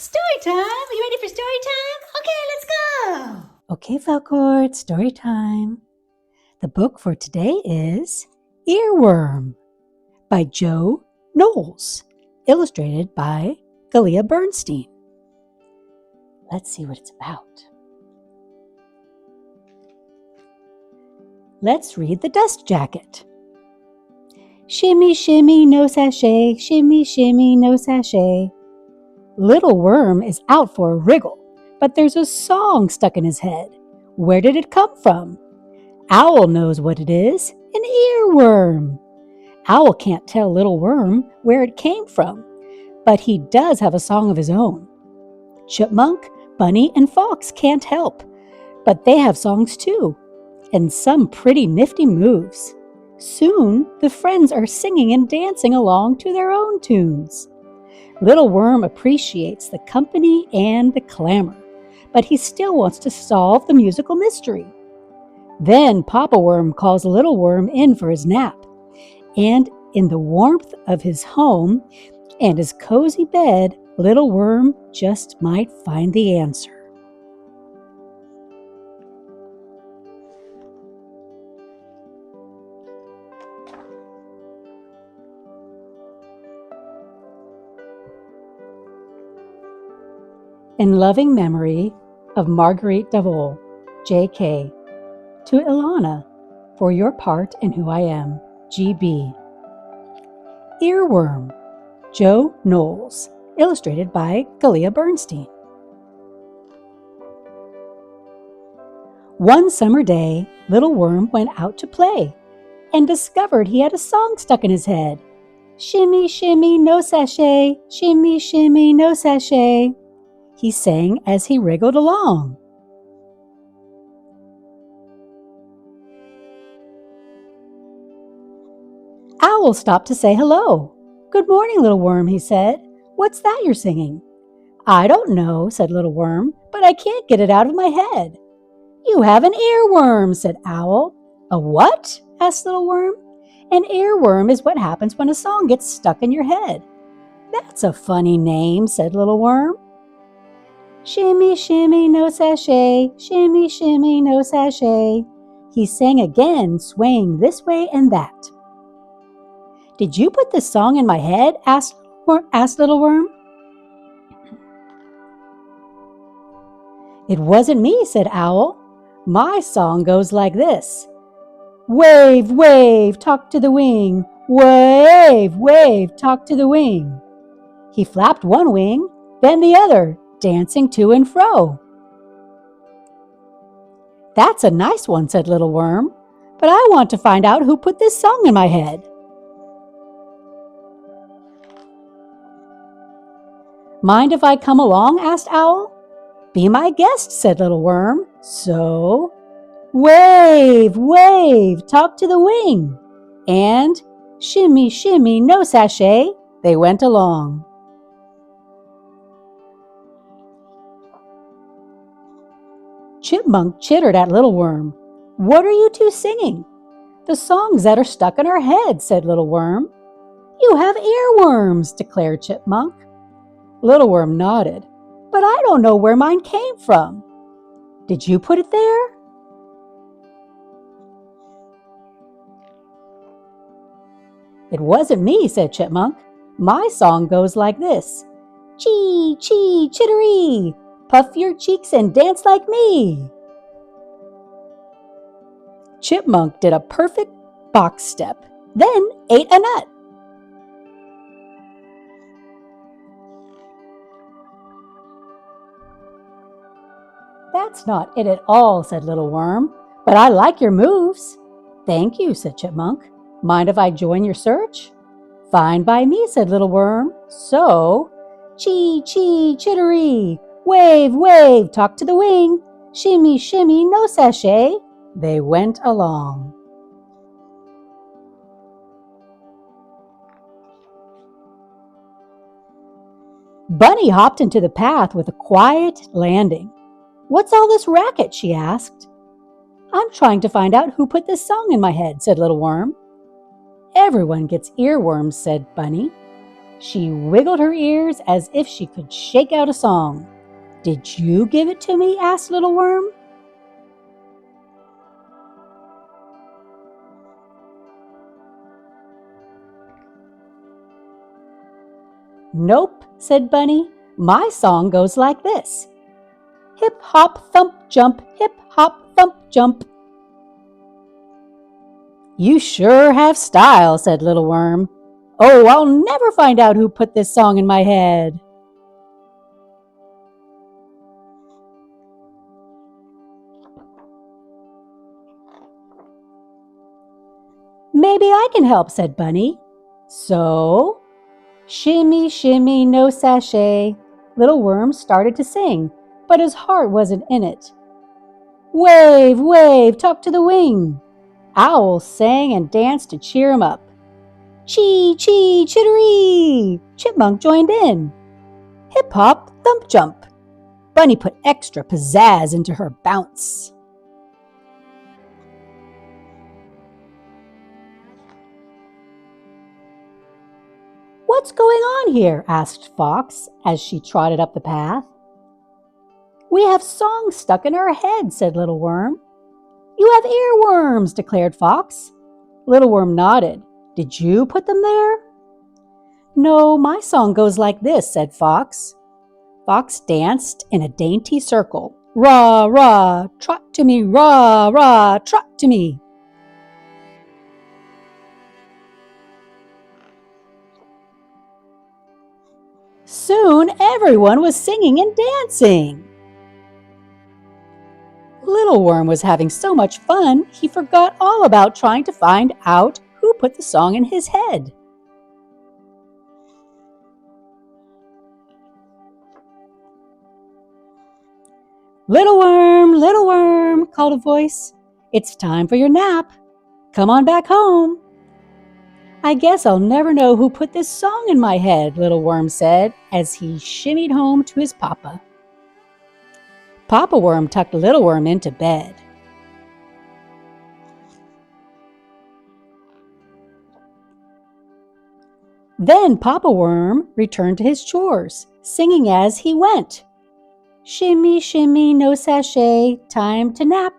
Story time! Are you ready for story time? Okay, let's go! Okay, Falcor, it's story time. The book for today is Earworm by Jo Knowles, illustrated by Galia Bernstein. Let's see what it's about. Let's read the dust jacket. Shimmy, shimmy, no sachet, shimmy, shimmy, no sachet. Little Worm is out for a wriggle, but there's a song stuck in his head. Where did it come from? Owl knows what it is, an earworm. Owl can't tell Little Worm where it came from, but he does have a song of his own. Chipmunk, Bunny, and Fox can't help, but they have songs too, and some pretty nifty moves. Soon, the friends are singing and dancing along to their own tunes. Little Worm appreciates the company and the clamor, but he still wants to solve the musical mystery. Then Papa Worm calls Little Worm in for his nap, and in the warmth of his home and his cozy bed, Little Worm just might find the answer. In loving memory of Marguerite Davol, J.K. To Ilana, for your part in who I am, G.B. Earworm, Jo Knowles, illustrated by Galia Bernstein. One summer day, Little Worm went out to play and discovered he had a song stuck in his head. Shimmy, shimmy, no sachet, shimmy, shimmy, no sachet. He sang as he wriggled along. Owl stopped to say hello. Good morning, Little Worm, he said. What's that you're singing? I don't know, said Little Worm, but I can't get it out of my head. You have an earworm, said Owl. A what? Asked Little Worm. An earworm is what happens when a song gets stuck in your head. That's a funny name, said Little Worm. Shimmy, shimmy, no sachet, shimmy, shimmy, no sachet. He sang again, swaying this way and that. Did you put this song in my head? asked Little Worm. It wasn't me, said Owl. My song goes like this. Wave, wave, talk to the wing. Wave, wave, talk to the wing. He flapped one wing, then the other, dancing to and fro. That's a nice one, said Little Worm, but I want to find out who put this song in my head. Mind if I come along? asked Owl. Be my guest, said Little Worm. So, wave, wave, talk to the wing. And shimmy, shimmy, no sachet, they went along. Chipmunk chittered at Little Worm. What are you two singing? The songs that are stuck in our heads, said Little Worm. You have earworms, declared Chipmunk. Little Worm nodded. But I don't know where mine came from. Did you put it there? It wasn't me, said Chipmunk. My song goes like this. Chee, chee, chittery. Puff your cheeks and dance like me. Chipmunk did a perfect box step, then ate a nut. That's not it at all, said Little Worm, but I like your moves. Thank you, said Chipmunk. Mind if I join your search? Fine by me, said Little Worm. So, chee, chee, chittery. Wave, wave, talk to the wing. Shimmy, shimmy, no sachet. They went along. Bunny hopped into the path with a quiet landing. What's all this racket? She asked. I'm trying to find out who put this song in my head, said Little Worm. Everyone gets earworms, said Bunny. She wiggled her ears as if she could shake out a song. "Did you give it to me?" asked Little Worm. "Nope," said Bunny. "My song goes like this. Hip hop thump jump, hip hop thump jump." "You sure have style," said Little Worm. "Oh, I'll never find out who put this song in my head." "Maybe I can help," said Bunny. So, shimmy, shimmy, no sachet, Little Worm started to sing, but his heart wasn't in it. "Wave, wave, talk to the wing." Owl sang and danced to cheer him up. "Chee, chee, chittery!" Chipmunk joined in. "Hip hop, thump jump." Bunny put extra pizzazz into her bounce. "What's going on here?" asked Fox as she trotted up the path. "We have songs stuck in our head," said Little Worm. "You have earworms," declared Fox. Little Worm nodded. "Did you put them there?" "No, my song goes like this," said Fox. Fox danced in a dainty circle. "Rah, rah, trot to me, rah, rah, trot to me." Soon everyone was singing and dancing. Little Worm was having so much fun, he forgot all about trying to find out who put the song in his head. Little Worm, called a voice. "It's time for your nap. Come on back home." "I guess I'll never know who put this song in my head," Little Worm said as he shimmied home to his papa. Papa Worm tucked Little Worm into bed. Then Papa Worm returned to his chores, singing as he went. "Shimmy, shimmy, no sachet, time to nap,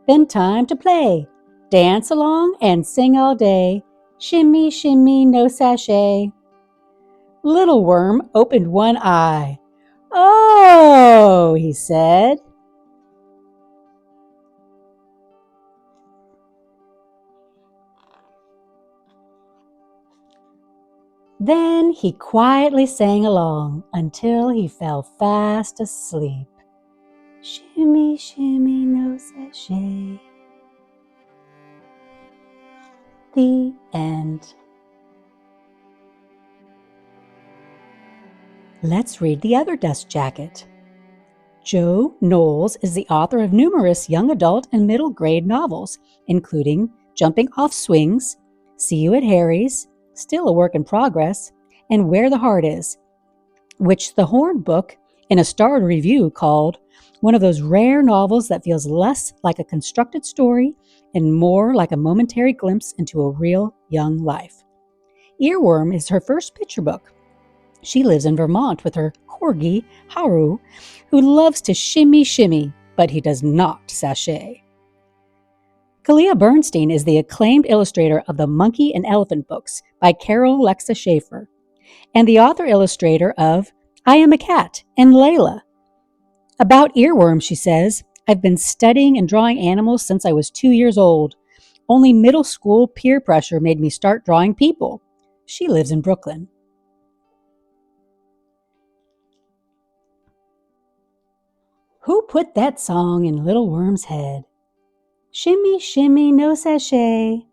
then time to play. Dance along and sing all day. Shimmy, shimmy, no sachet." Little Worm opened one eye. "Oh," he said. Then he quietly sang along until he fell fast asleep. Shimmy, shimmy, no sachet. The end. Let's read the other dust jacket. Jo Knowles is the author of numerous young adult and middle grade novels, including Jumping Off Swings, See You at Harry's, Still a Work in Progress, and Where the Heart Is, which the Horn book in a starred review called one of those rare novels that feels less like a constructed story and more like a momentary glimpse into a real young life. Earworm is her first picture book. She lives in Vermont with her corgi, Haru, who loves to shimmy shimmy, but he does not sachet. Kalia Bernstein is the acclaimed illustrator of the Monkey and Elephant books by Carol Lexa Schaefer, and the author-illustrator of I Am a Cat and Layla. About Earworm, she says, "I've been studying and drawing animals since I was 2 years old. Only middle school peer pressure made me start drawing people." She lives in Brooklyn. Who put that song in Little Worm's head? Shimmy, shimmy, no sachet.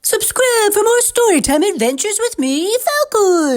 Subscribe for more Storytime adventures with me, Falcor.